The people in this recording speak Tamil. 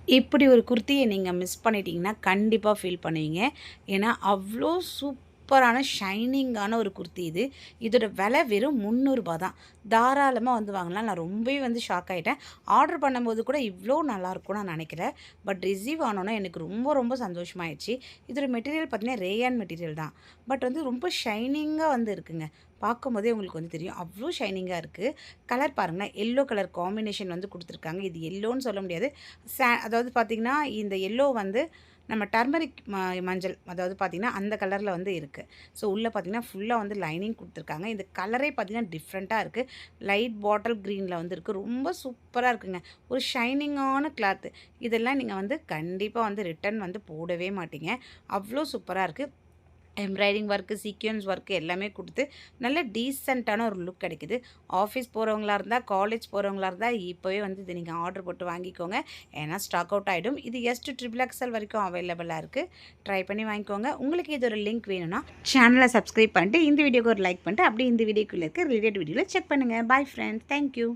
இப்படி ஒரு குர்த்தியை நீங்க மிஸ் பண்ணிட்டீங்கன்னா, கண்டிப்பா ஃபீல் பண்ணுவீங்க. ஏன்னா, அவ்ளோ சூப்பரான ஷைனிங்கான ஒரு குர்த்தி இது. இதோட விலை வெறும் ரூ. 300 தான். தாராளமா வந்து வாங்கலாம். நான் ரொம்பவே வந்து ஷாக் ஆயிட்டேன். ஆர்டர் பண்ணும்போது கூட இவ்ளோ நல்லாயிருக்கும்னு நான் நினைக்கல. பட் ரிசீவ் ஆனோனே எனக்கு ரொம்ப ரொம்ப சந்தோஷமாயிருச்சு. இதோட மெட்டீரியல் பார்த்தீங்கன்னா, ரேயான் மெட்டீரியல் தான். பட் வந்து ரொம்ப ஷைனிங்கா வந்து இருக்குங்க. பார்க்கும்போதே உங்களுக்கு வந்து தெரியும். அவ்ளோ ஷைனிங்கா இருக்கு. கலர் பாருங்களேன், எல்லோ கலர் காம்பினேஷன் வந்து குடுத்துருக்காங்க. இது எல்லோன்னு சொல்ல முடியாது. அதாவது பார்த்தீங்கன்னா, இந்த எல்லோ வந்து நம்ம டர்மரிக் மஞ்சள் அதாவது பார்த்தீங்கன்னா, அந்த கலர்ல வந்து இருக்கு. ஸோ உள்ள பார்த்தீங்கன்னா, ஃபுல்லா வந்து லைனிங் குடுத்துருக்காங்க. இந்த கலரே பார்த்தீங்கன்னா, டிஃப்ரெண்ட்டா இருக்கு. லைட் பாட்டில் கிரீன்ல வந்து இருக்கு. ரொம்ப சூப்பரா இருக்குங்க. ஒரு ஷைனிங்கான கிளாத். இதெல்லாம் நீங்க வந்து கண்டிப்பா வந்து ரிட்டர்ன் வந்து போடவே மாட்டீங்க. அவ்ளோ சூப்பரா இருக்கு. எம்ப்ராய்டிங் ஒர்க்கு, சீக்வென்ஸ் ஒர்க்கு எல்லாமே குடுத்து, நல்ல டீசென்ட்டான ஒரு லுக் கிடைக்குது. ஆஃபீஸ் போறவங்களா இருந்தா, காலேஜ் போறவங்களா இருந்தா, இப்பவே வந்து இத நீங்க ஆர்டர் போட்டு வாங்கிக்கோங்க. ஏன்னா ஸ்டாக் அவுட் ஆயிடும். இது எஸ் டூ ட்ரிபிள் எக்ஸ்எல் வரைக்கும் அவைலபிளா இருக்கு. ட்ரை பண்ணி வாங்கிக்கோங்க. உங்களுக்கு இதோட லிங்க் வேணும்னா, சேனல சப்ஸ்கிரைப் பண்ணிட்டு, இந்த வீடியோக்கு ஒரு லைக் பண்ணிட்டு, அப்படியே இந்த வீடியோக்குள்ள இருக்க ரிலேட்டட் வீடியோல செக் பண்ணுங்க. Bye friends. Thank you.